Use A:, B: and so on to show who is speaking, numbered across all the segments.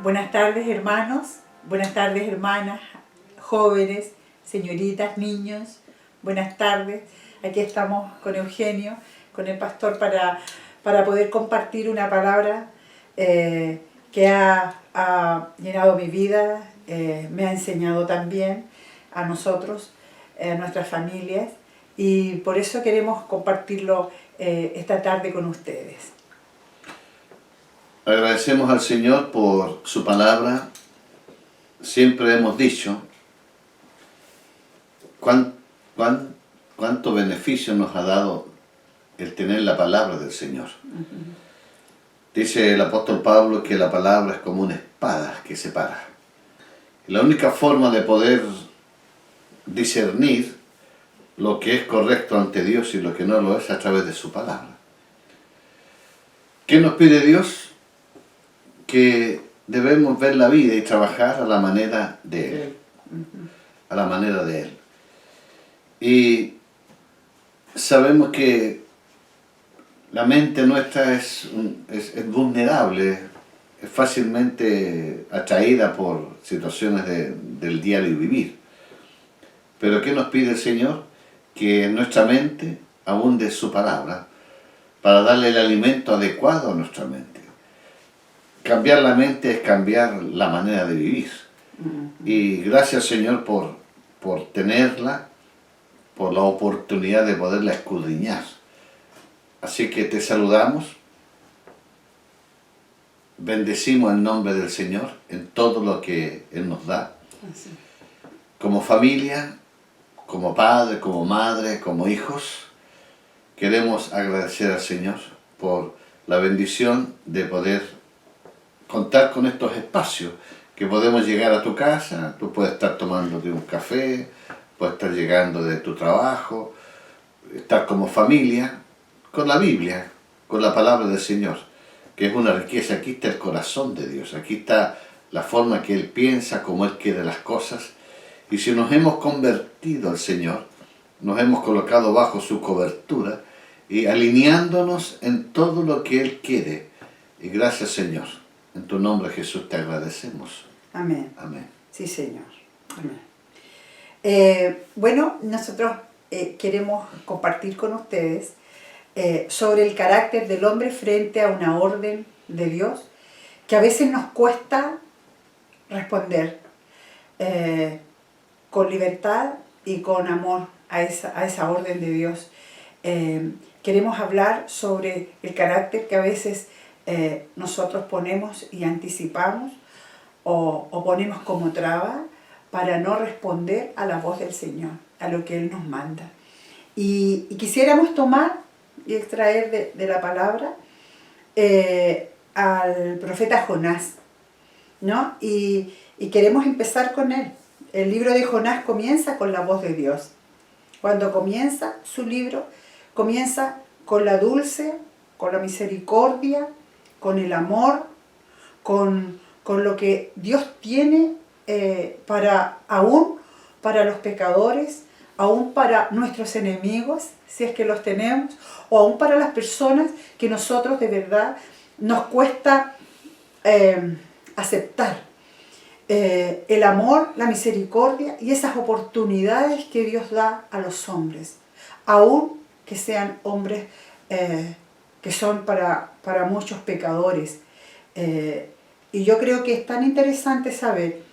A: Buenas tardes, hermanos, buenas tardes, hermanas, jóvenes, señoritas, niños, buenas tardes. Aquí estamos con Eugenio, con el pastor, para poder compartir una palabra que ha llenado mi vida, me ha enseñado también a nosotros, a nuestras familias, y por eso queremos compartirlo esta tarde con ustedes.
B: Agradecemos al Señor por su palabra. Siempre hemos dicho cuánto beneficio nos ha dado el tener la palabra del Señor. Dice el apóstol Pablo que la palabra es como una espada que separa. Y la única forma de poder discernir lo que es correcto ante Dios y lo que no lo es a través de su palabra. ¿Qué nos pide Dios? Que debemos ver la vida y trabajar a la manera de Él. A la manera de Él. Y sabemos que la mente nuestra es vulnerable, es fácilmente atraída por situaciones del diario vivir. Pero ¿qué nos pide el Señor? Que en nuestra mente abunde su palabra para darle el alimento adecuado a nuestra mente. Cambiar la mente es cambiar la manera de vivir. Y gracias, Señor, por tenerla, por la oportunidad de poderla escudriñar. Así que te saludamos, bendecimos el nombre del Señor en todo lo que Él nos da. Como familia, como padre, como madre, como hijos, queremos agradecer al Señor por la bendición de poder contar con estos espacios, que podemos llegar a tu casa, tú puedes estar tomándote un café, puedes estar llegando de tu trabajo, estar como familia, con la Biblia, con la palabra del Señor, que es una riqueza. Aquí está el corazón de Dios, aquí está la forma que Él piensa, cómo Él quiere las cosas, y si nos hemos convertido al Señor, nos hemos colocado bajo su cobertura, y alineándonos en todo lo que Él quiere, y gracias, Señor. En tu nombre, Jesús, te agradecemos.
A: Amén.
B: Amén.
A: Sí, Señor. Amén. Bueno, nosotros queremos compartir con ustedes sobre el carácter del hombre frente a una orden de Dios, que a veces nos cuesta responder con libertad y con amor a esa orden de Dios. Queremos hablar sobre el carácter que a veces nosotros ponemos y anticipamos o ponemos como traba para no responder a la voz del Señor, a lo que Él nos manda. Y quisiéramos tomar y extraer de la palabra al profeta Jonás, ¿no? Y queremos empezar con él. El libro de Jonás comienza con la voz de Dios. Cuando comienza su libro, comienza con la dulce, con la misericordia, con el amor, con lo que Dios tiene aún para los pecadores, aún para nuestros enemigos, si es que los tenemos, o aún para las personas que nosotros de verdad nos cuesta aceptar. El amor, la misericordia y esas oportunidades que Dios da a los hombres, aún que sean hombres que son para muchos pecadores. Y yo creo que es tan interesante saber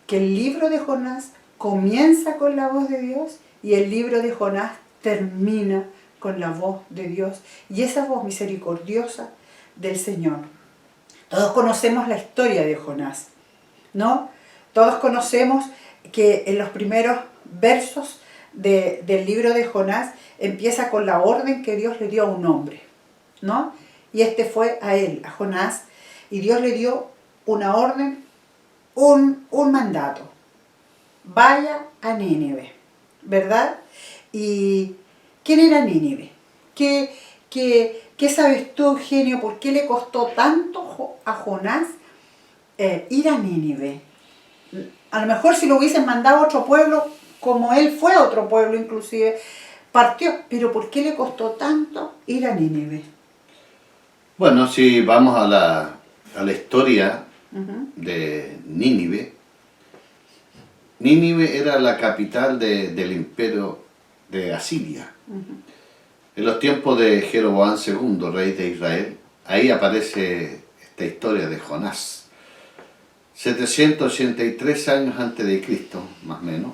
A: que el libro de Jonás comienza con la voz de Dios y el libro de Jonás termina con la voz de Dios y esa voz misericordiosa del Señor. Todos conocemos la historia de Jonás, ¿no? Todos conocemos que en los primeros versos del libro de Jonás empieza con la orden que Dios le dio a un hombre, ¿no? Y este fue a él, a Jonás, y Dios le dio una orden, un mandato. Vaya a Nínive, ¿verdad? ¿Y quién era Nínive? ¿Qué sabes tú, Eugenio? ¿Por qué le costó tanto a Jonás ir a Nínive? A lo mejor si lo hubiesen mandado a otro pueblo, como él fue a otro pueblo inclusive, partió. Pero ¿por qué le costó tanto ir a Nínive?
B: Bueno, si vamos a la historia
A: Ujú.
B: de Nínive. Nínive era la capital del imperio de Asiria.
A: Ujú.
B: En los tiempos de Jeroboam II, rey de Israel, ahí aparece esta historia de Jonás. 783 años antes de Cristo, más o menos,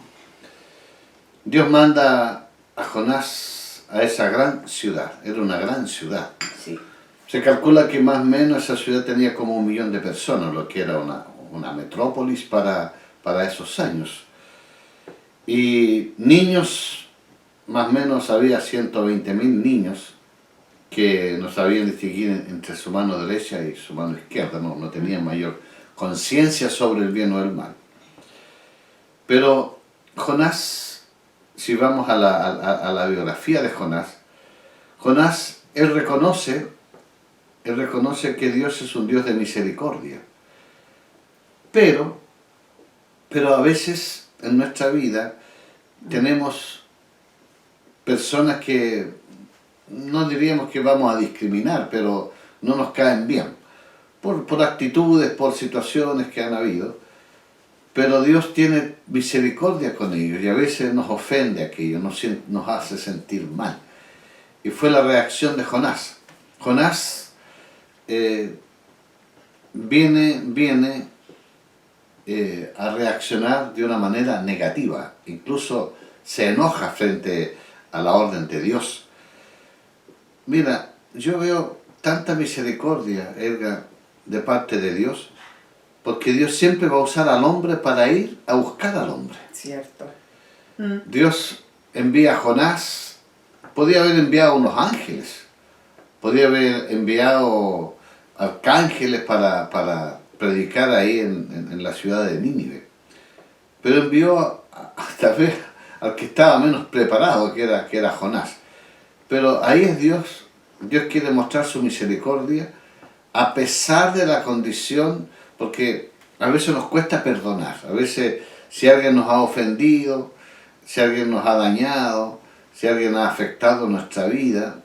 B: Dios manda a Jonás a esa gran ciudad. Era una gran ciudad.
A: Sí.
B: Se calcula que más o menos esa ciudad tenía como 1 millón de personas, lo que era una metrópolis para esos años. Y niños, más o menos había 120.000 niños que no sabían distinguir entre su mano derecha y su mano izquierda, no tenían mayor conciencia sobre el bien o el mal. Pero Jonás, si vamos a la biografía de Jonás, él reconoce que Dios es un Dios de misericordia. Pero a veces en nuestra vida tenemos personas que no diríamos que vamos a discriminar, pero no nos caen bien, por actitudes, por situaciones que han habido, pero Dios tiene misericordia con ellos y a veces nos ofende aquello, nos hace sentir mal. Y fue la reacción de Jonás. Jonás viene a reaccionar de una manera negativa, incluso se enoja frente a la orden de Dios. Mira, yo veo tanta misericordia, Edgar, de parte de Dios, porque Dios siempre va a usar al hombre para ir a buscar al hombre.
A: Cierto.
B: Dios envía a Jonás, podía haber enviado unos ángeles, podía haber enviado arcángeles para predicar ahí en la ciudad de Nínive, pero envió tal vez al que estaba menos preparado, que era Jonás. Pero ahí es Dios. Dios quiere mostrar su misericordia a pesar de la condición, porque a veces nos cuesta perdonar. A veces si alguien nos ha ofendido, si alguien nos ha dañado, si alguien ha afectado nuestra vida,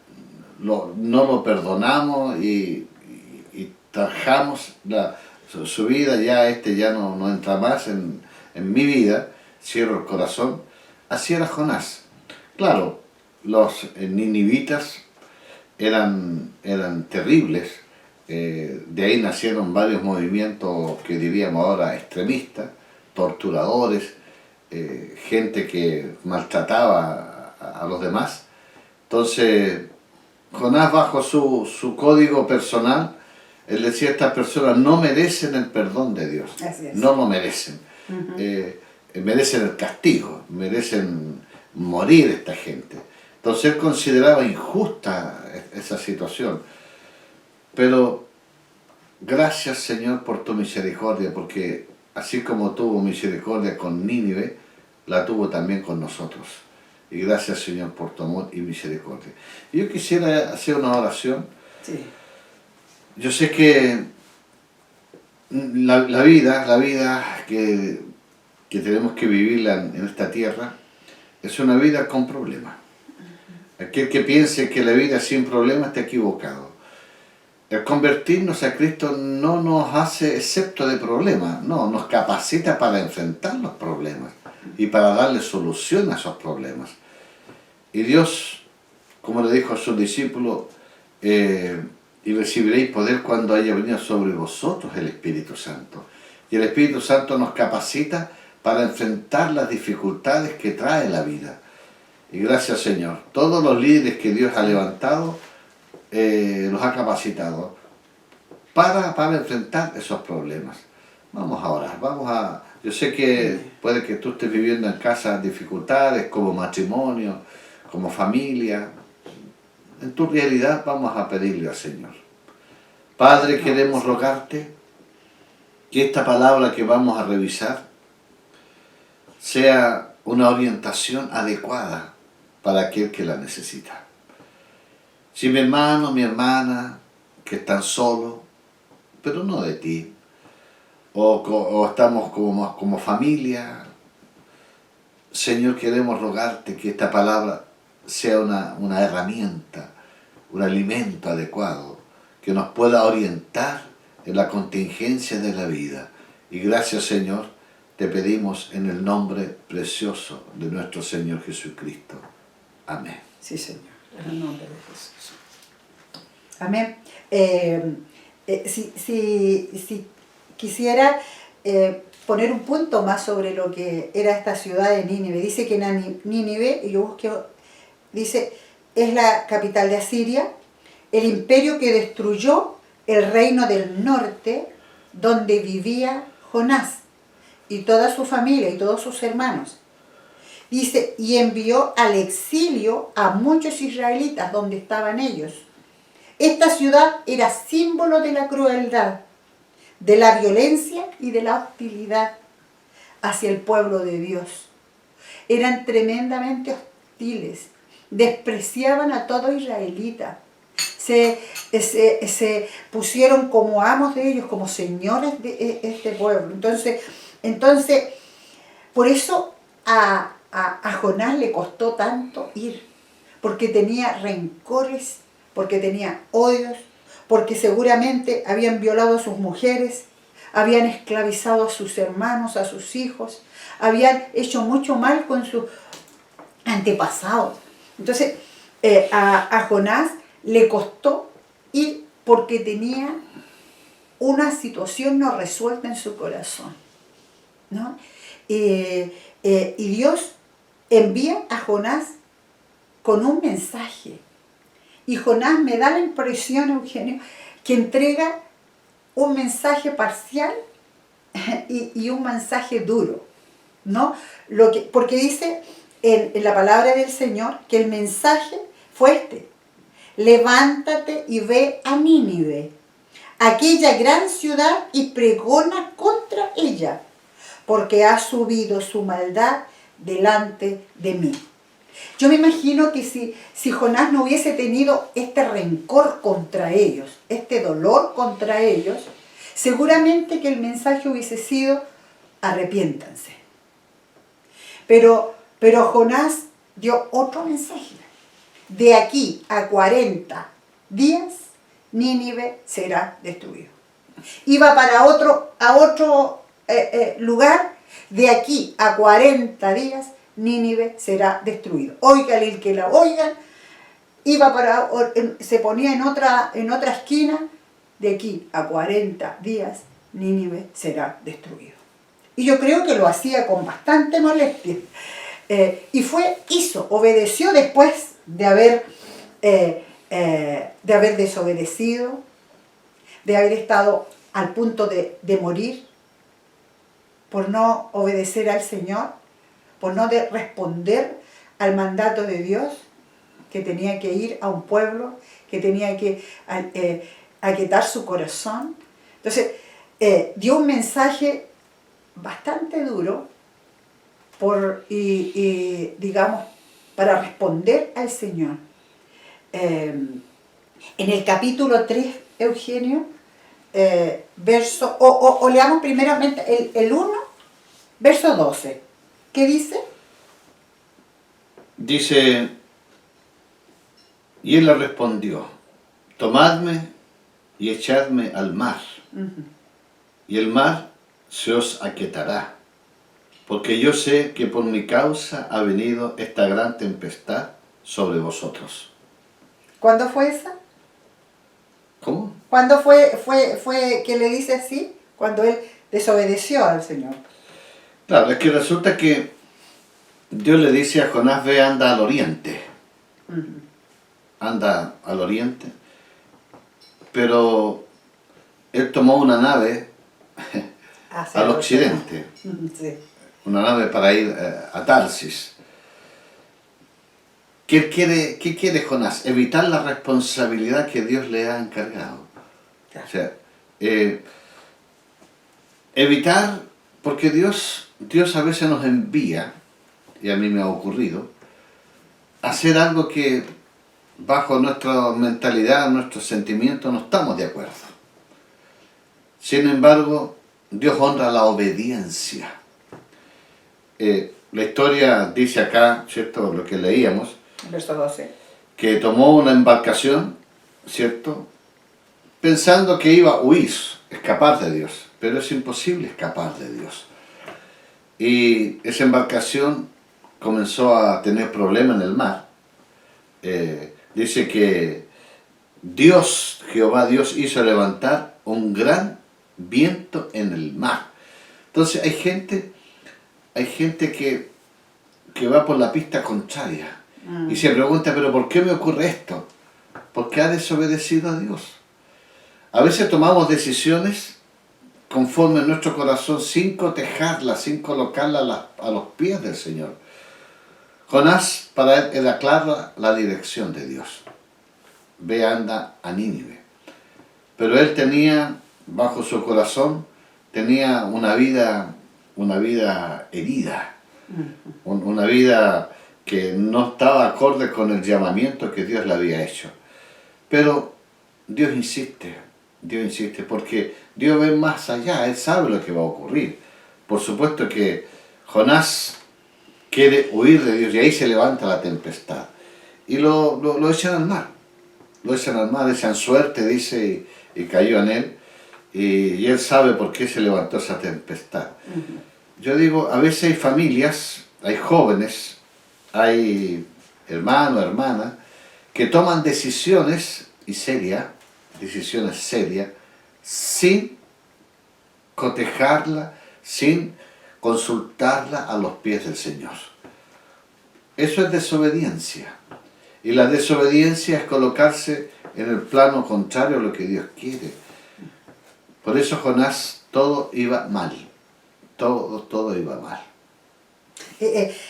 B: no lo perdonamos y tajamos su vida, ya no entra más en mi vida, cierro el corazón. Así era Jonás. Claro, los ninivitas eran terribles, de ahí nacieron varios movimientos que diríamos ahora extremistas, torturadores, gente que maltrataba a los demás. Entonces, Jonás, bajo su código personal, él decía: estas personas no merecen el perdón de Dios,
A: Así es.
B: no lo merecen. Merecen el castigo, merecen morir esta gente. Entonces él consideraba injusta esa situación. Pero gracias, Señor, por tu misericordia, porque así como tuvo misericordia con Nínive, la tuvo también con nosotros. Y gracias, Señor, por tu amor y misericordia. Y yo quisiera hacer una oración.
A: Sí.
B: Yo sé que la vida que tenemos que vivirla en esta tierra es una vida con problemas. Aquel que piense que la vida sin problemas está equivocado. El convertirnos a Cristo no nos hace excepto de problemas, no, nos capacita para enfrentar los problemas y para darle solución a esos problemas. Y Dios, como le dijo a sus discípulos, y recibiréis poder cuando haya venido sobre vosotros el Espíritu Santo. Y el Espíritu Santo nos capacita para enfrentar las dificultades que trae la vida. Y gracias, Señor. Todos los líderes que Dios ha levantado, los ha capacitado para enfrentar esos problemas. Vamos a orar, yo sé que puede que tú estés viviendo en casa dificultades como matrimonio, como familia. En tu realidad vamos a pedirle al Señor. Padre, queremos rogarte que esta palabra que vamos a revisar sea una orientación adecuada para aquel que la necesita. Si mi hermano, mi hermana, que están solos, pero no de ti, o estamos como familia, Señor, queremos rogarte que esta palabra sea una herramienta, un alimento adecuado, que nos pueda orientar en la contingencia de la vida. Y gracias, Señor, te pedimos en el nombre precioso de nuestro Señor Jesucristo. Amén.
A: Sí, Señor, en el nombre de Jesús. Amén. Si quisiera poner un punto más sobre lo que era esta ciudad de Nínive. Dice que Nínive, y yo busqué, dice, es la capital de Asiria, el imperio que destruyó el reino del norte donde vivía Jonás y toda su familia y todos sus hermanos. Dice, y envió al exilio a muchos israelitas donde estaban ellos. Esta ciudad era símbolo de la crueldad, de la violencia y de la hostilidad hacia el pueblo de Dios. Eran tremendamente hostiles, despreciaban a todo israelita, se pusieron como amos de ellos, como señores de este pueblo. Entonces por eso a Jonás le costó tanto ir, porque tenía rencores, porque tenía odios, porque seguramente habían violado a sus mujeres, habían esclavizado a sus hermanos, a sus hijos, habían hecho mucho mal con sus antepasados. Entonces, a Jonás le costó ir porque tenía una situación no resuelta en su corazón, ¿no? Y Dios envía a Jonás con un mensaje. Y Jonás me da la impresión, Eugenio, que entrega un mensaje parcial y un mensaje duro, ¿no? Porque dice en la palabra del Señor que el mensaje fue este: levántate y ve a Nínive, aquella gran ciudad, y pregona contra ella, porque ha subido su maldad delante de mí. Yo me imagino que si Jonás no hubiese tenido este rencor contra ellos, este dolor contra ellos, seguramente que el mensaje hubiese sido: arrepiéntanse. Pero Jonás dio otro mensaje: de aquí a 40 días Nínive será destruido. Iba para otro lugar: de aquí a 40 días Nínive será destruido. Oiga el que la oigan. Se ponía en otra esquina: de aquí a 40 días Nínive será destruido. Y yo creo que lo hacía con bastante molestia. Obedeció después de haber desobedecido, de haber estado al punto de morir por no obedecer al Señor, por no responder al mandato de Dios, que tenía que ir a un pueblo, que tenía que aquietar su corazón. Entonces, dio un mensaje bastante duro digamos, para responder al Señor. En el capítulo 3, Eugenio, leamos primeramente el 1, verso 12. ¿Qué dice?
B: Dice, y él le respondió: tomadme y echadme al mar, y el mar se os aquietará, porque yo sé que por mi causa ha venido esta gran tempestad sobre vosotros.
A: ¿Cuándo fue esa?
B: ¿Cómo?
A: ¿Cuándo fue que le dice así? Cuando él desobedeció al Señor.
B: Claro, es que resulta que Dios le dice a Jonás: ve, anda al oriente. Anda al oriente. Pero él tomó una nave al occidente.
A: Sí.
B: Una nave para ir a Tarsis. ¿Qué quiere Jonás? Evitar la responsabilidad que Dios le ha encargado.
A: Claro.
B: O sea, evitar, porque Dios a veces nos envía, y a mí me ha ocurrido, a hacer algo que bajo nuestra mentalidad, nuestros sentimientos, no estamos de acuerdo. Sin embargo, Dios honra la obediencia. La historia dice acá, ¿cierto?, lo que leíamos,
A: Verso 12.
B: que tomó una embarcación, ¿cierto?, pensando que iba a huir escapar de Dios, pero es imposible escapar de Dios. Y esa embarcación comenzó a tener problemas en el mar. Dice que Dios, Jehová Dios, hizo levantar un gran viento en el mar. Entonces hay gente que va por la pista contraria y se pregunta, pero ¿por qué me ocurre esto? Porque ha desobedecido a Dios. A veces tomamos decisiones conforme a nuestro corazón sin cotejarlas, sin colocarlas a los pies del Señor. Jonás, para él, era clara la dirección de Dios. Ve, anda a Nínive. Pero él tenía, bajo su corazón, tenía una vida herida. Una vida que no estaba acorde con el llamamiento que Dios le había hecho. Pero Dios insiste, porque Dios ve más allá, Él sabe lo que va a ocurrir. Por supuesto que Jonás quiere huir de Dios y ahí se levanta la tempestad. Y lo echan al mar. Lo echan al mar, echan suerte, dice, y cayó en él. Y él sabe por qué se levantó esa tempestad. Yo digo, a veces hay familias, hay jóvenes, hay hermanos, hermanas, que toman decisiones serias, sin cotejarla, sin consultarla a los pies del Señor. Eso es desobediencia. Y la desobediencia es colocarse en el plano contrario a lo que Dios quiere. Por eso Jonás, todo iba mal. Todo iba mal.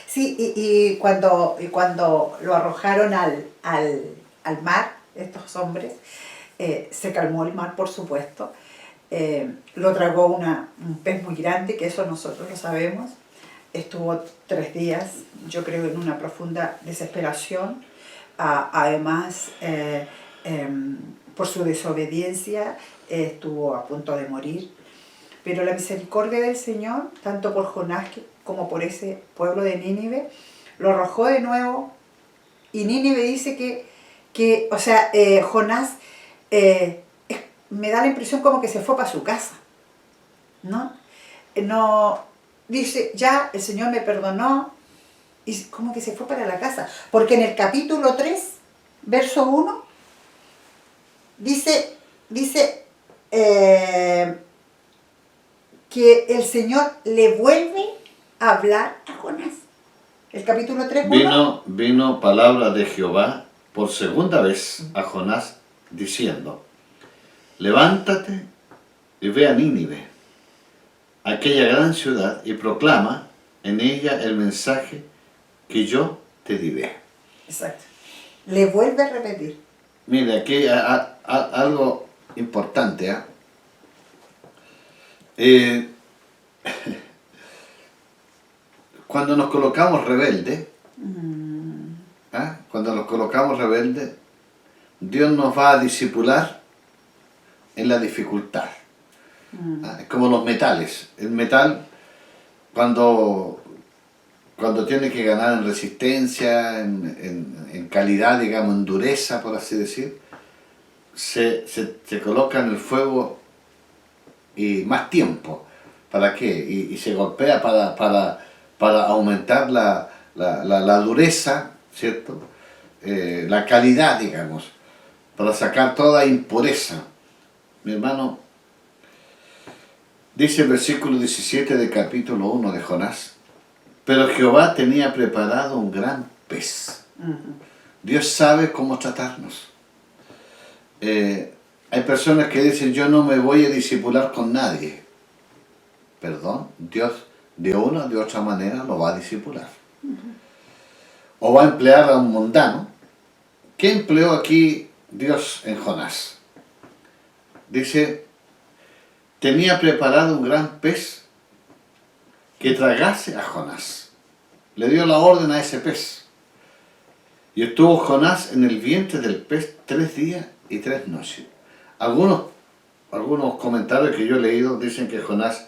A: Sí, y cuando lo arrojaron al mar, estos hombres, se calmó el mar, por supuesto. Lo tragó un pez muy grande, que eso nosotros lo sabemos. Estuvo 3 días, yo creo, en una profunda desesperación. Además, por su desobediencia, estuvo a punto de morir. Pero la misericordia del Señor, tanto por Jonás como por ese pueblo de Nínive, lo arrojó de nuevo. Y Nínive dice Jonás me da la impresión como que se fue para su casa, ¿no? Dice, ya el Señor me perdonó, y como que se fue para la casa. Porque en el capítulo 3, verso 1, dice que el Señor le vuelve a hablar a Jonás. El capítulo 3, 1.
B: Vino palabra de Jehová por segunda vez a Jonás diciendo, levántate y ve a Nínive, aquella gran ciudad, y proclama en ella el mensaje que yo te diré.
A: Exacto. Le vuelve a repetir.
B: Mire, aquí algo importante. Cuando nos colocamos rebeldes, Dios nos va a discipular en la dificultad. Es como los metales. El metal, cuando tiene que ganar en resistencia, en calidad, digamos, en dureza, por así decir, se coloca en el fuego y más tiempo. ¿Para qué? Y se golpea para aumentar la dureza, ¿cierto? La calidad, digamos, para sacar toda impureza. Mi hermano, dice el versículo 17 del capítulo 1 de Jonás, pero Jehová tenía preparado un gran pez. Dios sabe cómo tratarnos. Hay personas que dicen, yo no me voy a discipular con nadie. Perdón, Dios de una o de otra manera lo va a discipular. O va a emplear a un mundano. ¿Qué empleó aquí Dios en Jonás? Dice, tenía preparado un gran pez que tragase a Jonás. Le dio la orden a ese pez. Y estuvo Jonás en el vientre del pez 3 días y 3 noches. Algunos comentarios que yo he leído dicen que Jonás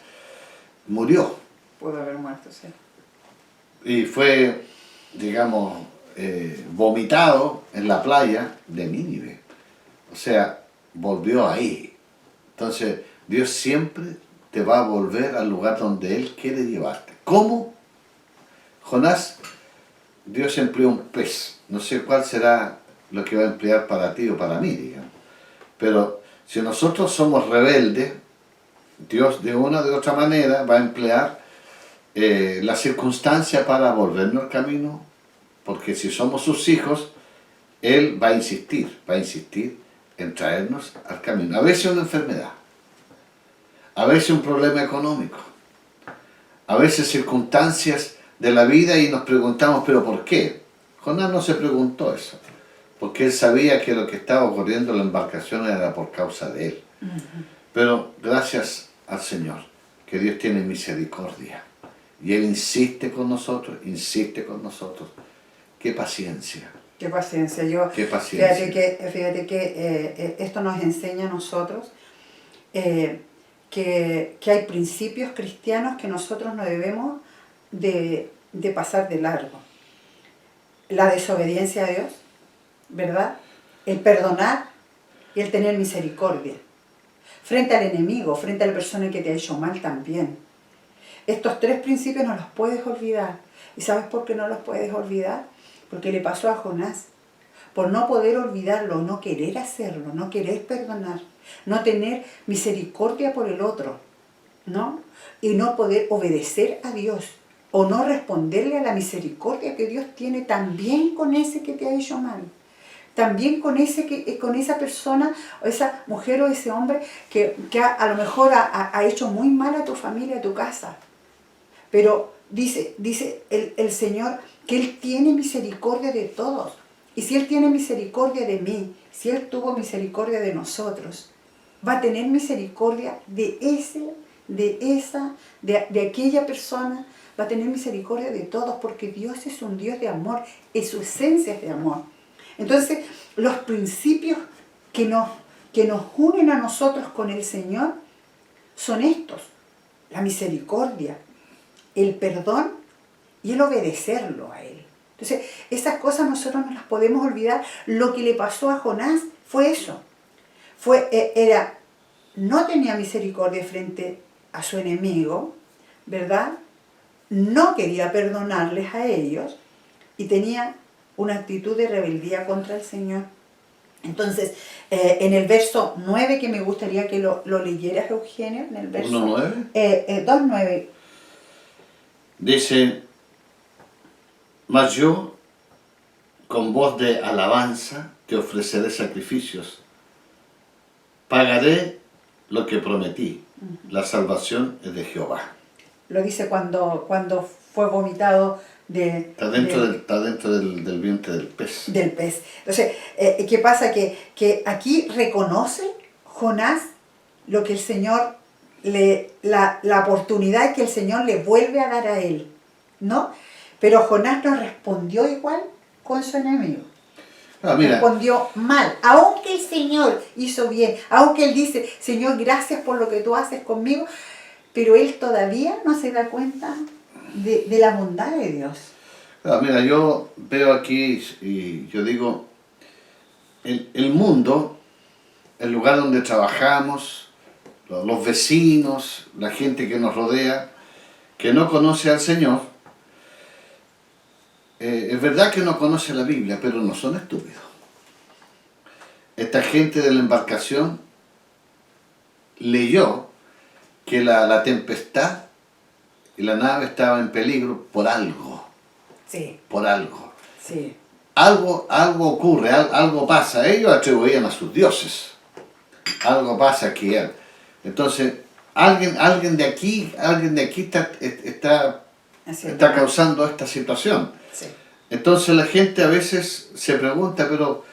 B: murió.
A: Pudo haber muerto, sí.
B: Y fue, digamos, vomitado en la playa de Nínive. O sea, volvió ahí. Entonces, Dios siempre te va a volver al lugar donde Él quiere llevarte. ¿Cómo? Jonás, Dios empleó un pez. No sé cuál será lo que va a emplear para ti o para mí, digamos. Pero si nosotros somos rebeldes, Dios de una o de otra manera va a emplear la circunstancia para volvernos al camino, porque si somos sus hijos, Él va a insistir en traernos al camino. A veces una enfermedad, a veces un problema económico, a veces circunstancias de la vida y nos preguntamos, ¿pero por qué? Jonás no se preguntó eso, porque él sabía que lo que estaba ocurriendo en la embarcación era por causa de él. Pero gracias al Señor, que Dios tiene misericordia. Y Él insiste con nosotros. ¡Qué paciencia!
A: Qué paciencia.
B: ¡Qué paciencia!
A: Fíjate que esto nos enseña a nosotros que hay principios cristianos que nosotros no debemos de pasar de largo. La desobediencia a Dios, ¿verdad? El perdonar y el tener misericordia. Frente al enemigo, frente a la persona que te ha hecho mal también. Estos tres principios no los puedes olvidar. ¿Y sabes por qué no los puedes olvidar? Porque le pasó a Jonás. Por no poder olvidarlo, no querer hacerlo, no querer perdonar, no tener misericordia por el otro, ¿no? Y no poder obedecer a Dios o no responderle a la misericordia que Dios tiene también con ese que te ha hecho mal. También con esa persona, o esa mujer o ese hombre que a lo mejor ha hecho muy mal a tu familia, a tu casa. Pero dice el Señor que Él tiene misericordia de todos. Y si Él tiene misericordia de mí, si Él tuvo misericordia de nosotros, va a tener misericordia de aquella persona, va a tener misericordia de todos, porque Dios es un Dios de amor, y su esencia es de amor. Entonces, los principios que nos unen a nosotros con el Señor son estos: la misericordia, el perdón y el obedecerlo a Él. Entonces, esas cosas nosotros no las podemos olvidar. Lo que le pasó a Jonás fue eso. No tenía misericordia frente a su enemigo, ¿verdad? No quería perdonarles a ellos y tenía una actitud de rebeldía contra el Señor. Entonces, en el verso 9, que me gustaría que lo leyeras, Eugenio, en el verso
B: 1:9.
A: 2:9.
B: Dice: mas yo, con voz de alabanza, te ofreceré sacrificios. Pagaré lo que prometí. La salvación es de Jehová.
A: Lo dice cuando fue vomitado
B: Está dentro del vientre del pez.
A: Del pez. Entonces, ¿qué pasa? Que aquí reconoce Jonás lo que el Señor, la oportunidad que el Señor le vuelve a dar a él, ¿no? Pero Jonás no respondió igual con su enemigo. Respondió mal, aunque el Señor hizo bien, aunque él dice: Señor, gracias por lo que tú haces conmigo, pero él todavía no se da cuenta de la bondad de Dios.
B: Mira, yo veo aquí y yo digo, el mundo, el lugar donde trabajamos, los vecinos, la gente que nos rodea, que no conoce al Señor, es verdad que no conoce la Biblia, pero no son estúpidos. Esta gente de la embarcación leyó que la tempestad y la nave estaba en peligro por algo.
A: Sí.
B: Por algo.
A: Sí.
B: Algo ocurre, algo pasa. Ellos atribuían a sus dioses. Algo pasa aquí. Entonces, alguien de aquí está causando esta situación.
A: Sí.
B: Entonces la gente a veces se pregunta, pero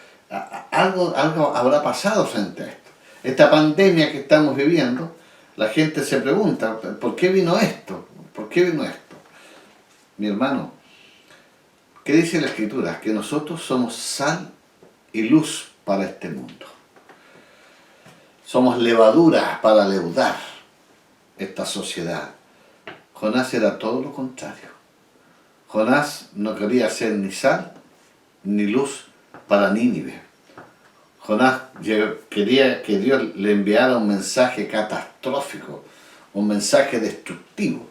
B: algo habrá pasado frente a esto. Esta pandemia que estamos viviendo, la gente se pregunta, ¿por qué vino esto? ¿Por qué vino esto? Mi hermano, ¿qué dice la Escritura? Que nosotros somos sal y luz para este mundo. Somos levadura para leudar esta sociedad. Jonás era todo lo contrario. Jonás no quería ser ni sal ni luz para Nínive. Jonás quería que Dios le enviara un mensaje catastrófico, un mensaje destructivo.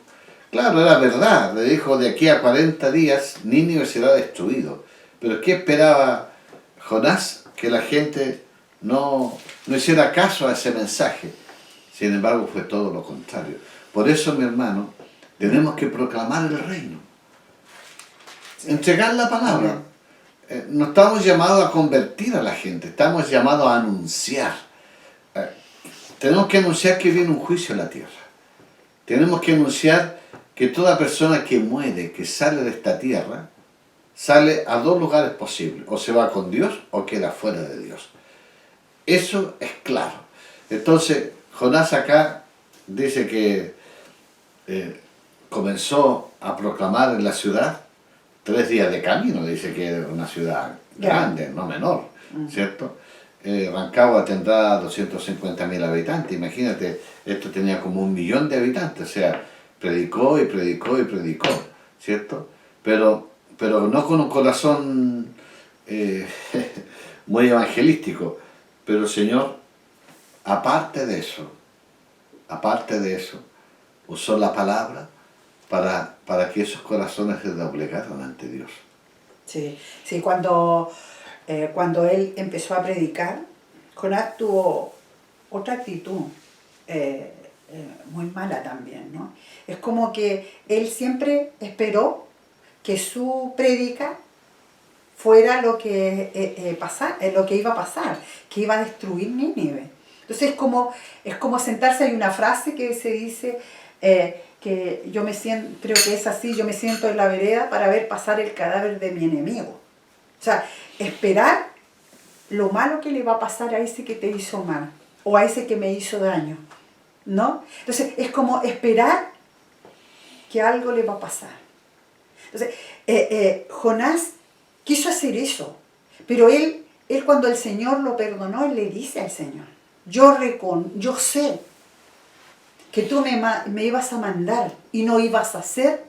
B: Claro, era verdad, le dijo de aquí a 40 días Nínive será destruido. Pero ¿qué esperaba Jonás? Que la gente no hiciera caso a ese mensaje. Sin embargo, fue todo lo contrario. Por eso, mi hermano, tenemos que proclamar el reino. Entregar la palabra. No estamos llamados a convertir a la gente, estamos llamados a anunciar. Tenemos que anunciar que viene un juicio a la tierra. Tenemos que anunciar que toda persona que muere, que sale de esta tierra, sale a dos lugares posibles. O se va con Dios o queda fuera de Dios. Eso es claro. Entonces, Jonás acá dice que comenzó a proclamar en la ciudad 3 días de camino, dice que era una ciudad grande, no menor, ¿cierto? Rancagua tendrá 250.000 habitantes, imagínate, esto tenía como 1 millón de habitantes, o sea, predicó y predicó y predicó, ¿cierto? Pero no con un corazón muy evangelístico, pero el Señor, aparte de eso, usó la palabra para que esos corazones se doblegaran ante Dios.
A: Sí, sí, cuando él empezó a predicar, Jonás tuvo otra actitud muy mala también, ¿no? Es como que él siempre esperó que su prédica fuera lo que lo que iba a pasar, que iba a destruir Nínive. Entonces es como sentarse, hay una frase que se dice que yo me siento, creo que es así, yo me siento en la vereda para ver pasar el cadáver de mi enemigo. O sea, esperar lo malo que le va a pasar a ese que te hizo mal o a ese que me hizo daño, ¿no? Entonces es como esperar que algo le va a pasar. Entonces Jonás quiso hacer eso, pero él cuando el Señor lo perdonó, él le dice al Señor, yo sé que tú me ibas a mandar y no ibas a hacer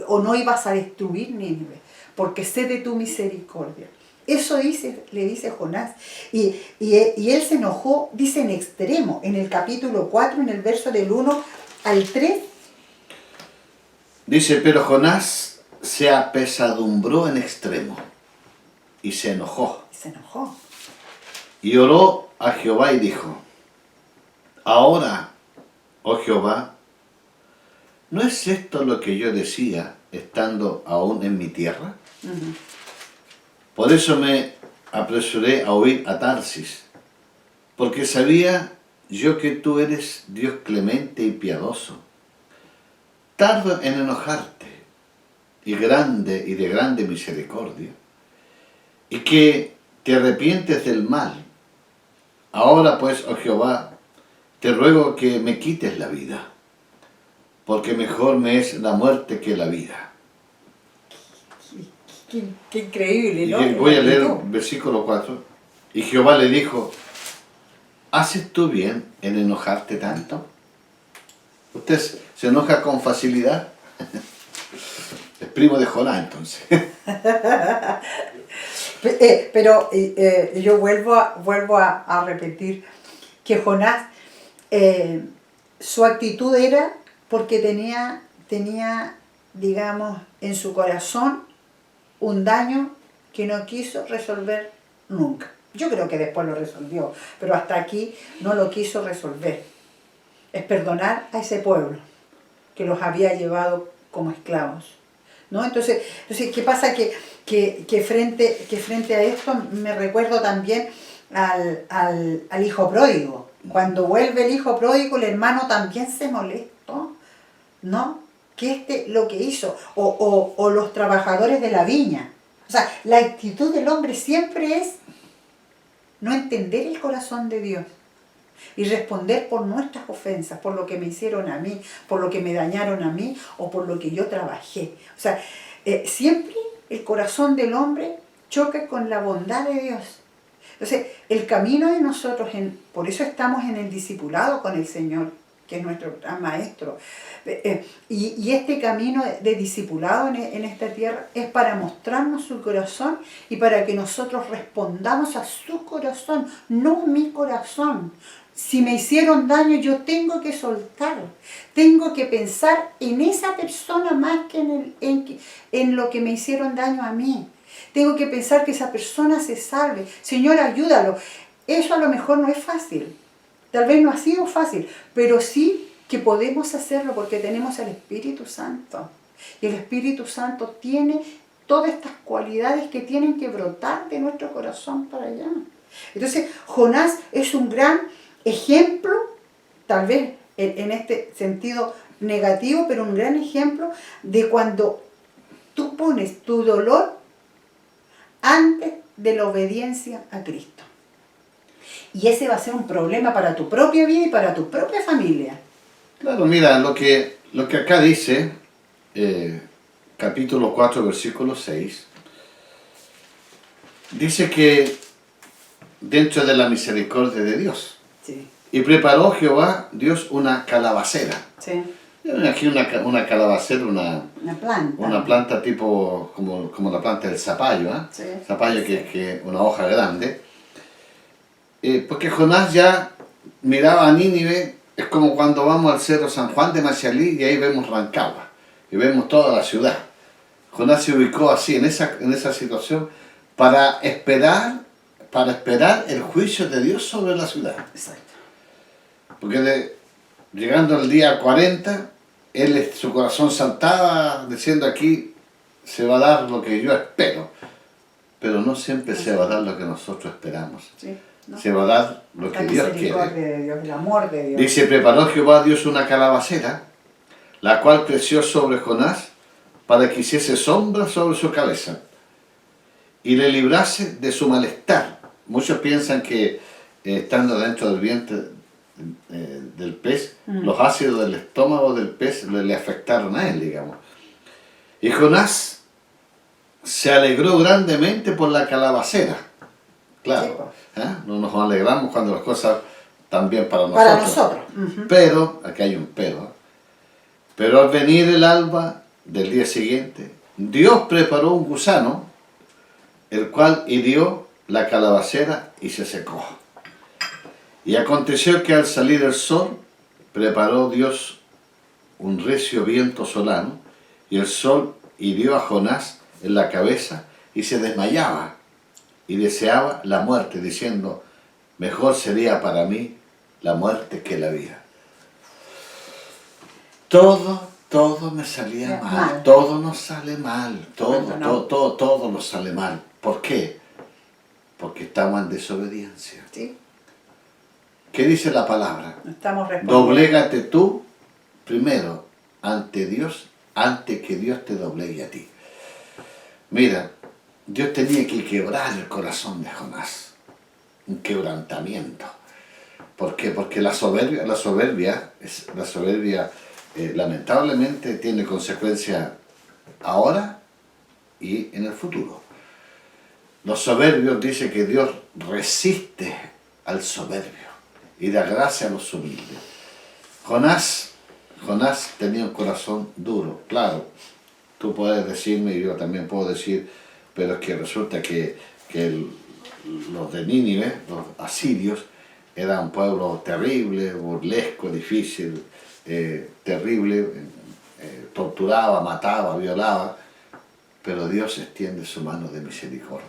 A: o no ibas a destruir Nínive, porque sé de tu misericordia. Eso le dice Jonás. Y él se enojó, dice en extremo, en el capítulo 4, en el verso del 1 al 3.
B: Dice, pero Jonás se apesadumbró en extremo y se enojó. Y oró a Jehová y dijo, ahora, oh Jehová, ¿no es esto lo que yo decía estando aún en mi tierra? Uh-huh. Por eso me apresuré a huir a Tarsis, porque sabía yo que tú eres Dios clemente y piadoso, tardo en enojarte y de grande misericordia, y que te arrepientes del mal. Ahora pues, oh Jehová, te ruego que me quites la vida, porque mejor me es la muerte que la vida.
A: Qué increíble, ¿no?
B: Y voy a leer versículo 4. Y Jehová le dijo, ¿haces tú bien en enojarte tanto? ¿Usted se enoja con facilidad? Es primo de Jonás, entonces.
A: Pero yo vuelvo a repetir que Jonás, su actitud era porque tenía, digamos, en su corazón un daño que no quiso resolver nunca. Yo creo que después lo resolvió, pero hasta aquí no lo quiso resolver. Es perdonar a ese pueblo que los había llevado como esclavos, ¿no? Entonces ¿qué pasa? Que frente a esto me recuerdo también al hijo pródigo. Cuando vuelve el hijo pródigo, el hermano también se molestó, ¿no? Que lo que hizo, o los trabajadores de la viña. O sea, la actitud del hombre siempre es no entender el corazón de Dios y responder por nuestras ofensas, por lo que me hicieron a mí, por lo que me dañaron a mí o por lo que yo trabajé. O sea, siempre el corazón del hombre choca con la bondad de Dios. Entonces, el camino de nosotros, por eso estamos en el discipulado con el Señor, que es nuestro gran maestro. Y este camino de discipulado en esta tierra es para mostrarnos su corazón y para que nosotros respondamos a su corazón, no mi corazón. Si me hicieron daño, yo tengo que soltar, tengo que pensar en esa persona más que en lo que me hicieron daño a mí. Tengo que pensar que esa persona se salve. Señor, ayúdalo. Eso a lo mejor no es fácil. Tal vez no ha sido fácil, pero sí que podemos hacerlo porque tenemos el Espíritu Santo. Y el Espíritu Santo tiene todas estas cualidades que tienen que brotar de nuestro corazón para allá. Entonces, Jonás es un gran ejemplo, tal vez en este sentido negativo, pero un gran ejemplo de cuando tú pones tu dolor antes de la obediencia a Cristo. Y ese va a ser un problema para tu propia vida y para tu propia familia.
B: Claro, mira, lo que acá dice, capítulo 4, versículo 6, dice que dentro de la misericordia de Dios,
A: Sí.
B: y preparó Jehová Dios una calabacera.
A: Sí.
B: Aquí una calabacera,
A: Una planta.
B: una planta tipo como la planta del zapallo, ¿eh?
A: Sí.
B: Zapallo que es una hoja grande. Porque Jonás ya miraba a Nínive, es como cuando vamos al cerro San Juan de Machalí y ahí vemos Rancagua y vemos toda la ciudad. Jonás se ubicó así, en esa situación, para esperar el juicio de Dios sobre la ciudad.
A: Exacto.
B: Porque llegando al día 40, su corazón saltaba diciendo aquí se va a dar lo que yo espero, pero no siempre se va a dar lo que nosotros esperamos.
A: Sí. ¿No?
B: Se va a dar lo que
A: La
B: Dios
A: misericordia
B: quiere.
A: de Dios, el amor de Dios.
B: Dice, preparó Jehová Dios una calabacera, la cual creció sobre Jonás, para que hiciese sombra sobre su cabeza, y le librase de su malestar. Muchos piensan que estando dentro del vientre del pez, los ácidos del estómago del pez le afectaron a él, digamos. Y Jonás se alegró grandemente por la calabacera. Claro, no nos alegramos cuando las cosas están bien para nosotros.
A: Para nosotros.
B: Pero, aquí hay un pero al venir el alba del día siguiente, Dios preparó un gusano, el cual hirió la calabacera y se secó. Y aconteció que al salir el sol, preparó Dios un recio viento solano, y el sol hirió a Jonás en la cabeza y se desmayaba, y deseaba la muerte, diciendo, mejor sería para mí la muerte que la vida. Todo me salía mal, todo nos sale mal, todo nos sale mal. ¿Por qué? Porque estamos en desobediencia.
A: ¿Sí?
B: ¿Qué dice la palabra?
A: Estamos respondiendo.
B: Doblégate tú primero ante Dios, antes que Dios te doblegue a ti. Mira, Dios tenía que quebrar el corazón de Jonás, un quebrantamiento. ¿Por qué? Porque la soberbia lamentablemente tiene consecuencias ahora y en el futuro. Los soberbios dicen que Dios resiste al soberbio y da gracia a los humildes. Jonás tenía un corazón duro, claro. Tú puedes decirme y yo también puedo decir, pero es que resulta que los de Nínive, los asirios, eran un pueblo terrible, burlesco, difícil, terrible, torturaba, mataba, violaba, pero Dios extiende su mano de misericordia.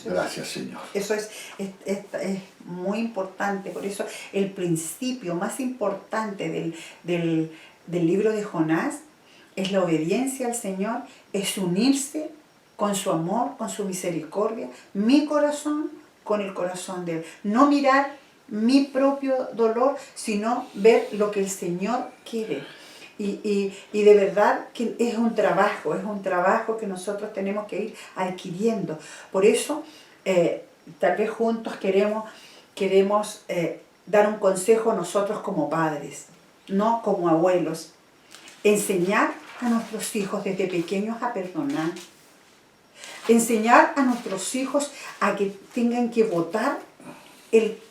B: Gracias, Señor.
A: Eso es muy importante, por eso el principio más importante del libro de Jonás es la obediencia al Señor, es unirse con su amor, con su misericordia, mi corazón con el corazón de Él. No mirar mi propio dolor, sino ver lo que el Señor quiere. Y de verdad que es un trabajo que nosotros tenemos que ir adquiriendo. Por eso, tal vez juntos queremos dar un consejo nosotros como padres, no como abuelos. Enseñar a nuestros hijos desde pequeños a perdonar. Enseñar a nuestros hijos a que tengan que votar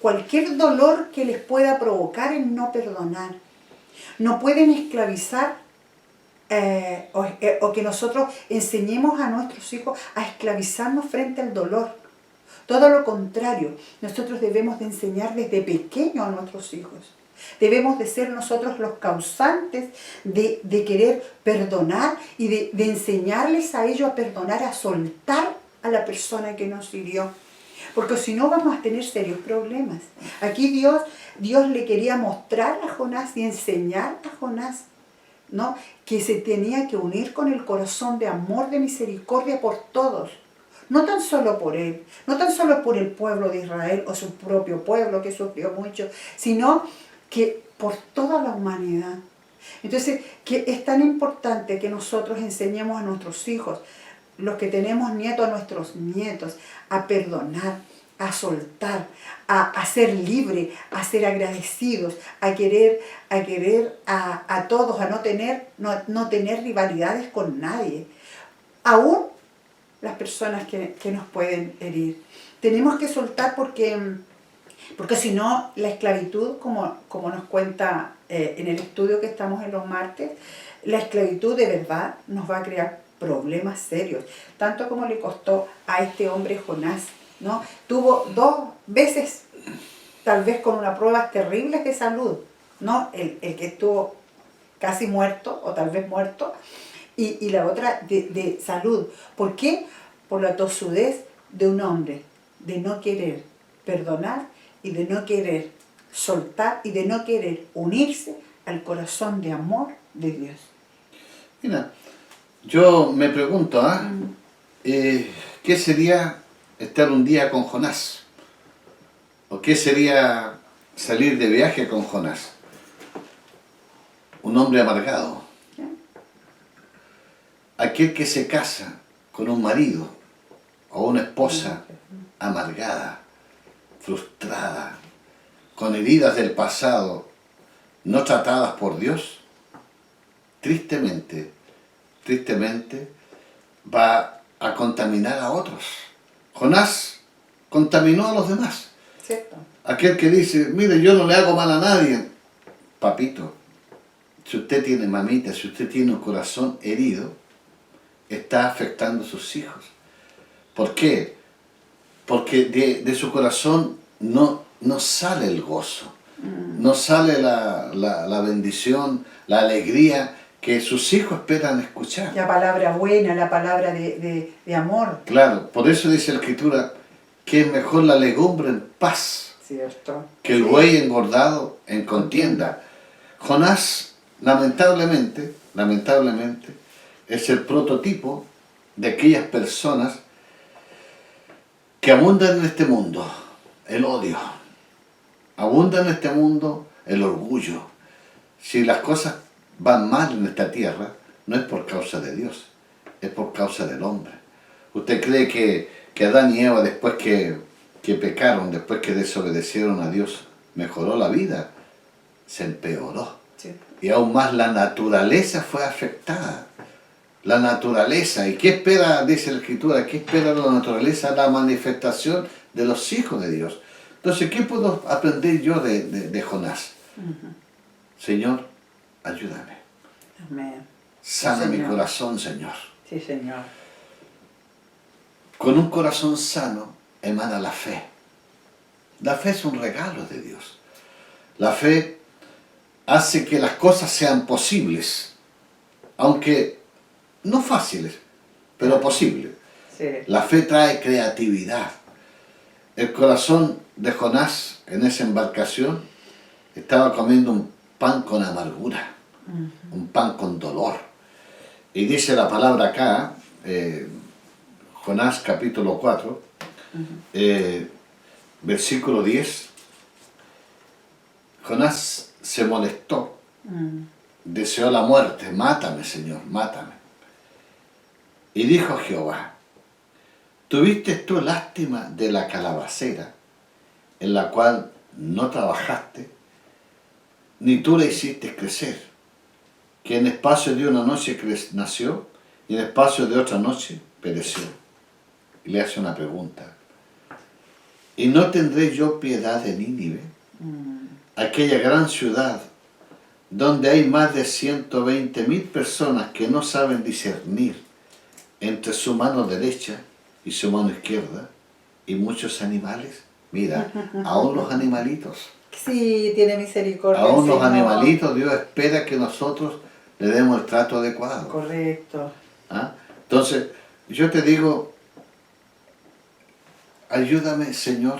A: cualquier dolor que les pueda provocar el no perdonar. No pueden esclavizar o que nosotros enseñemos a nuestros hijos a esclavizarnos frente al dolor. Todo lo contrario, nosotros debemos de enseñar desde pequeños a nuestros hijos. Debemos de ser nosotros los causantes de querer perdonar y de enseñarles a ellos a perdonar, a soltar a la persona que nos hirió. Porque si no vamos a tener serios problemas. Aquí Dios le quería mostrar a Jonás y enseñar a Jonás, ¿no?, que se tenía que unir con el corazón de amor, de misericordia por todos. No tan solo por él, no tan solo por el pueblo de Israel o su propio pueblo que sufrió mucho, sino que por toda la humanidad. Entonces, que es tan importante que nosotros enseñemos a nuestros hijos, los que tenemos nietos, a nuestros nietos, a perdonar, a soltar, a ser libres, a ser agradecidos, a querer a todos, a no tener rivalidades con nadie, aún las personas que nos pueden herir. Tenemos que soltar porque si no, la esclavitud, como nos cuenta en el estudio que estamos en los martes, la esclavitud de verdad nos va a crear problemas serios, tanto como le costó a este hombre Jonás, ¿no? Tuvo 2 veces, tal vez con unas pruebas terribles de salud, ¿no? El que estuvo casi muerto, o tal vez muerto, y la otra de salud. ¿Por qué? Por la tosudez de un hombre, de no querer perdonar y de no querer soltar y de no querer unirse al corazón de amor de Dios.
B: Mira, yo me pregunto, ¿qué sería estar un día con Jonás? ¿O qué sería salir de viaje con Jonás? Un hombre amargado. Aquel que se casa con un marido o una esposa amargada, frustrada, con heridas del pasado, no tratadas por Dios, tristemente va a contaminar a otros. Jonás contaminó a los demás.
A: ¿Cierto?
B: Aquel que dice, mire, yo no le hago mal a nadie. Papito, si usted tiene, mamita, si usted tiene un corazón herido, está afectando a sus hijos. ¿Por qué? Porque de su corazón no sale el gozo, no sale la bendición, la alegría que sus hijos esperan escuchar.
A: La palabra buena, la palabra de amor.
B: Claro, por eso dice la Escritura que es mejor la legumbre en paz,
A: ¿cierto?,
B: que el buey engordado en contienda. Jonás, lamentablemente, es el prototipo de aquellas personas que abundan en este mundo el odio, abunda en este mundo el orgullo. Si las cosas van mal en esta tierra, no es por causa de Dios, es por causa del hombre. ¿Usted cree que Adán y Eva, después que pecaron, después que desobedecieron a Dios, mejoró la vida? Se empeoró.
A: Sí.
B: Y aún más la naturaleza fue afectada. La naturaleza. ¿Y qué espera, dice la Escritura, qué espera la naturaleza? La manifestación de los hijos de Dios. Entonces, ¿qué puedo aprender yo de Jonás? Señor, ayúdame.
A: Amén.
B: Sana
A: Sí,
B: mi
A: Señor.
B: corazón, Señor.
A: Sí, Señor.
B: Con un corazón sano emana la fe. La fe es un regalo de Dios. La fe hace que las cosas sean posibles, aunque no fáciles, pero posibles.
A: Sí.
B: La fe trae creatividad. El corazón de Jonás en esa embarcación estaba comiendo un pan con amargura, un pan con dolor. Y dice la palabra acá, Jonás capítulo 4, versículo 10, Jonás se molestó, deseó la muerte, mátame, Señor, mátame. Y dijo Jehová, ¿tuviste tú lástima de la calabacera en la cual no trabajaste, ni tú la hiciste crecer, que en espacio de una noche nació y en espacio de otra noche pereció? Y le hace una pregunta. ¿Y no tendré yo piedad de Nínive? Aquella gran ciudad donde hay más de 120.000 personas que no saben discernir entre su mano derecha y su mano izquierda, y muchos animales. Mira, aún los animalitos.
A: Sí, tiene misericordia el
B: Aún los
A: Señor.
B: animalitos, Dios espera que nosotros le demos el trato adecuado.
A: Correcto.
B: ¿Ah? Entonces, yo te digo, ayúdame, Señor,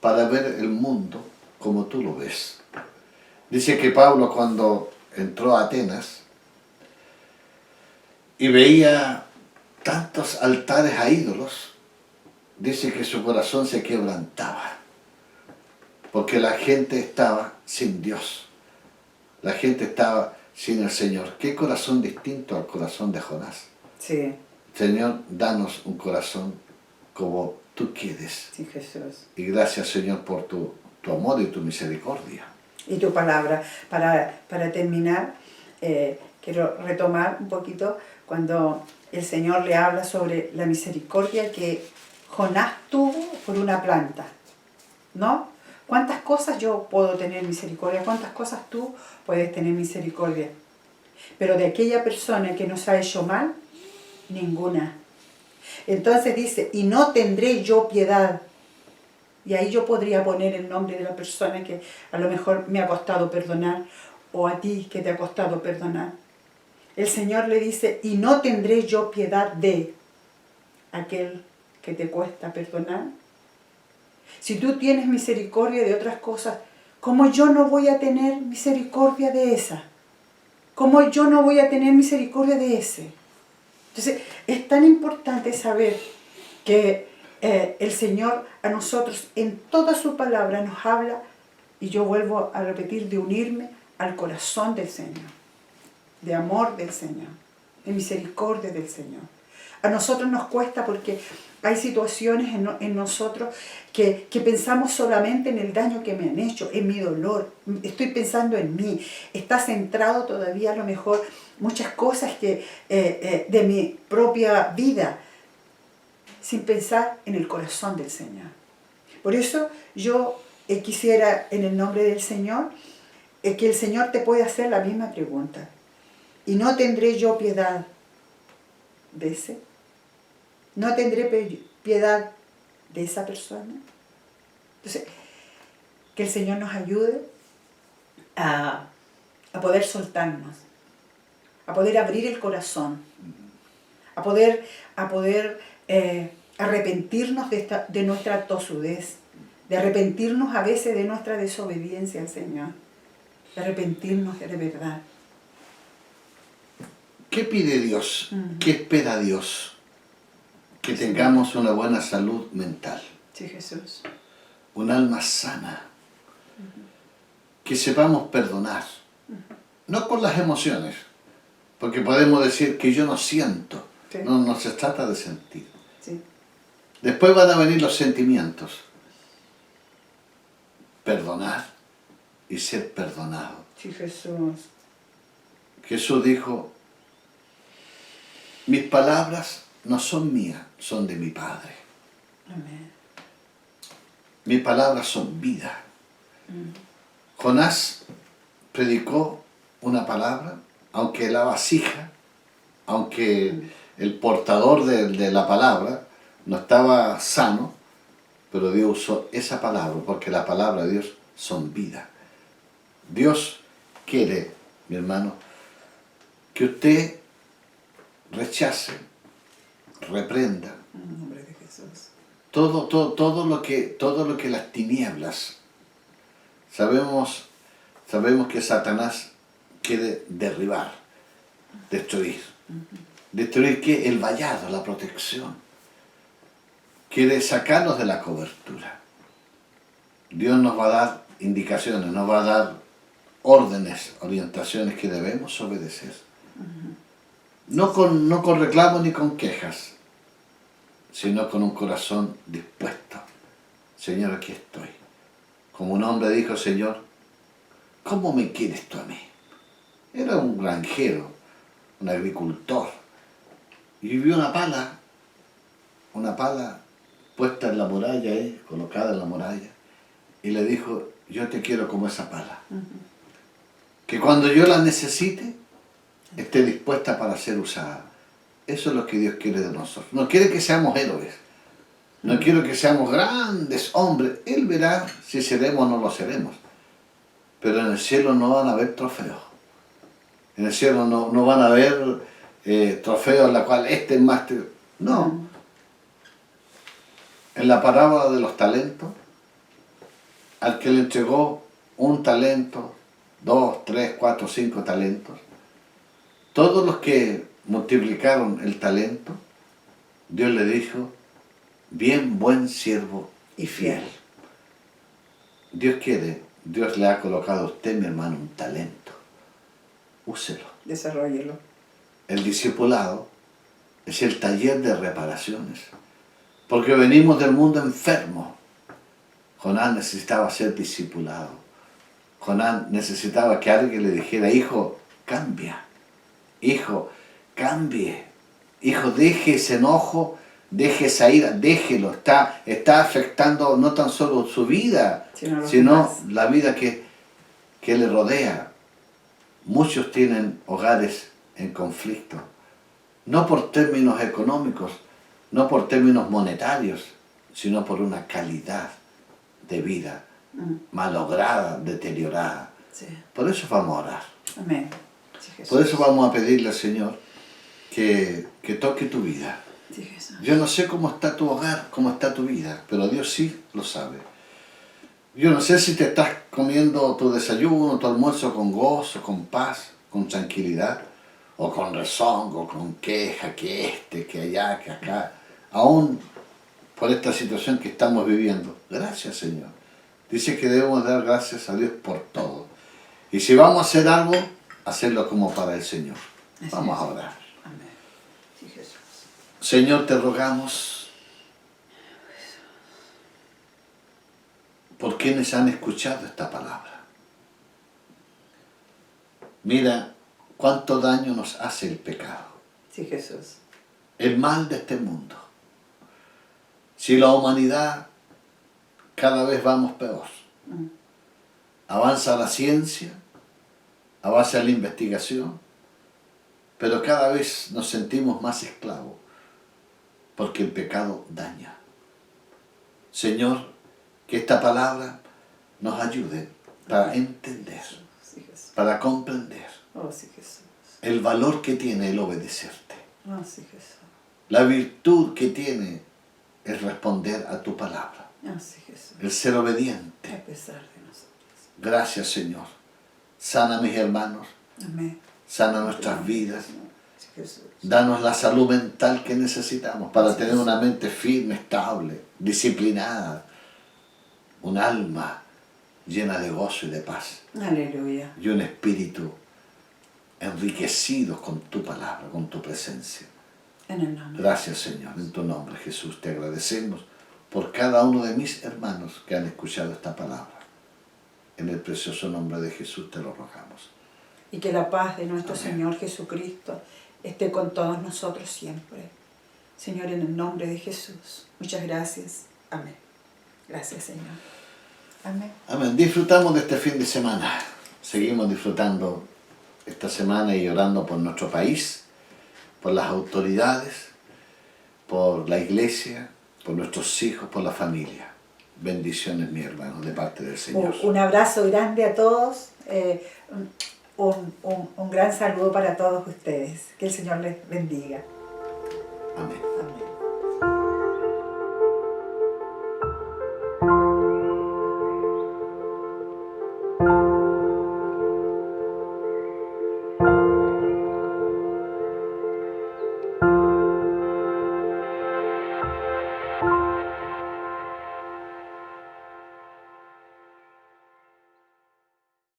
B: para ver el mundo como tú lo ves. Dice que Pablo, cuando entró a Atenas y veía tantos altares a ídolos, dice que su corazón se quebrantaba, porque la gente estaba sin Dios, la gente estaba sin el Señor. ¿Qué corazón distinto al corazón de Jonás?
A: Sí,
B: Señor, danos un corazón como tú quieres.
A: sí, Jesús.
B: Y gracias, Señor, por tu amor y tu misericordia.
A: Y tu palabra. Para terminar, quiero retomar un poquito cuando el Señor le habla sobre la misericordia que Jonás tuvo por una planta, ¿no? ¿Cuántas cosas yo puedo tener misericordia? ¿Cuántas cosas tú puedes tener misericordia? Pero de aquella persona que nos ha hecho mal, ninguna. Entonces dice, y no tendré yo piedad. Y ahí yo podría poner el nombre de la persona que a lo mejor me ha costado perdonar, o a ti que te ha costado perdonar. El Señor le dice, y no tendré yo piedad de aquel que te cuesta perdonar. Si tú tienes misericordia de otras cosas, ¿cómo yo no voy a tener misericordia de esa? ¿Cómo yo no voy a tener misericordia de ese? Entonces, es tan importante saber que el Señor a nosotros en toda su palabra nos habla, y yo vuelvo a repetir, de unirme al corazón del Señor, de amor del Señor, de misericordia del Señor. A nosotros nos cuesta porque hay situaciones en nosotros que pensamos solamente en el daño que me han hecho, en mi dolor. Estoy pensando en mí. Está centrado todavía a lo mejor muchas cosas que, de mi propia vida, sin pensar en el corazón del Señor. Por eso yo quisiera, en el nombre del Señor, que el Señor te pueda hacer la misma pregunta. ¿Y no tendré yo piedad de ese? ¿No tendré piedad de esa persona? Entonces, que el Señor nos ayude a poder soltarnos, a poder abrir el corazón, a poder arrepentirnos de nuestra tosudez, de arrepentirnos a veces de nuestra desobediencia al Señor, de arrepentirnos de verdad.
B: ¿Qué pide Dios? ¿Qué espera Dios? Que tengamos una buena salud mental,
A: Sí, Jesús.
B: un alma sana, que sepamos perdonar, no con las emociones, porque podemos decir que yo no siento,
A: Sí.
B: no se trata de sentir.
A: Sí.
B: Después van a venir los sentimientos, perdonar y ser perdonado.
A: Sí, Jesús.
B: Jesús dijo, mis palabras no son mías, son de mi Padre.
A: Amén.
B: Mis palabras son vida. Jonás predicó una palabra, aunque la vasija, aunque el portador de la palabra no estaba sano, pero Dios usó esa palabra, porque la palabra de Dios son vida. Dios quiere, mi hermano, que usted rechace, reprenda
A: En el nombre de Jesús.
B: todo lo que las tinieblas. Sabemos que Satanás quiere derribar, destruir. ¿Destruir qué? El vallado, la protección. Quiere sacarnos de la cobertura. Dios nos va a dar indicaciones, nos va a dar órdenes, orientaciones que debemos obedecer. No con reclamos ni con quejas, sino con un corazón dispuesto. Señor, aquí estoy. Como un hombre dijo, Señor, ¿cómo me quieres tú a mí? Era un granjero, un agricultor, y vio una pala puesta en la muralla, colocada en la muralla, y le dijo, yo te quiero como esa pala. Que cuando yo la necesite, esté dispuesta para ser usada. Eso es lo que Dios quiere de nosotros. No quiere que seamos héroes. No quiero que seamos grandes hombres. Él verá si seremos o no lo seremos. Pero en el cielo no van a haber trofeos. En el cielo no van a haber trofeos en la cual este es más... No. En la parábola de los talentos, al que le entregó un talento, 2, 3, 4, 5 talentos, todos los que multiplicaron el talento, Dios le dijo, bien, buen siervo y fiel. Dios quiere, Dios le ha colocado a usted, mi hermano, un talento. Úselo.
A: Desarrollelo.
B: El discipulado es el taller de reparaciones. Porque venimos del mundo enfermo. Jonás necesitaba ser discipulado. Jonás necesitaba que alguien le dijera, hijo, cambia. Hijo, cambie. Hijo, deje ese enojo, deje esa ira, déjelo. Está afectando no tan solo su vida, sino la vida que le rodea. Muchos tienen hogares en conflicto. No por términos económicos, no por términos monetarios, sino por una calidad de vida malograda, deteriorada.
A: Sí.
B: Por eso vamos a orar.
A: Amén. Sí, Jesús.
B: Por eso vamos a pedirle al Señor que toque tu vida.
A: Sí, Jesús.
B: Yo no sé cómo está tu hogar, cómo está tu vida, pero Dios sí lo sabe. Yo no sé si te estás comiendo tu desayuno, tu almuerzo con gozo, con paz, con tranquilidad, o con rezongo, con queja, que allá, que acá. Aún por esta situación que estamos viviendo. Gracias, Señor. Dice que debemos dar gracias a Dios por todo. Y si vamos a hacer algo, hacerlo como para el Señor. Vamos a orar.
A: Amén. Sí, Jesús.
B: Señor, te rogamos por quienes han escuchado esta palabra. Mira cuánto daño nos hace el pecado.
A: Sí, Jesús.
B: El mal de este mundo. Si la humanidad cada vez vamos peor. Avanza la ciencia, avanza la investigación, pero cada vez nos sentimos más esclavos porque el pecado daña. Señor, que esta palabra nos ayude para entender,
A: Sí, Jesús.
B: para comprender
A: Oh, sí, Jesús.
B: el valor que tiene el obedecerte,
A: Oh, sí, Jesús.
B: la virtud que tiene el responder a tu palabra,
A: Oh, sí, Jesús.
B: el ser obediente.
A: A pesar de nosotros.
B: Gracias, Señor. Sana a mis hermanos,
A: Amén.
B: sana nuestras vidas,
A: Sí, Jesús.
B: danos la salud mental que necesitamos para tener una mente firme, estable, disciplinada, un alma llena de gozo y de paz
A: Aleluya.
B: y un espíritu enriquecido con tu palabra, con tu presencia.
A: En el nombre.
B: Gracias, Señor. En tu nombre, Jesús, te agradecemos por cada uno de mis hermanos que han escuchado esta palabra. En el precioso nombre de Jesús te lo rogamos.
A: Y que la paz de nuestro
B: Amén.
A: Señor Jesucristo esté con todos nosotros siempre. Señor, en el nombre de Jesús. Muchas gracias. Amén. Gracias, Señor. Amén.
B: Amén. Disfrutamos de este fin de semana. Seguimos disfrutando esta semana y orando por nuestro país, por las autoridades, por la iglesia, por nuestros hijos, por la familia. Bendiciones, mi hermano, de parte del Señor.
A: Un abrazo grande a todos. Un gran saludo para todos ustedes. Que el Señor les bendiga.
B: Amén.
A: Amén.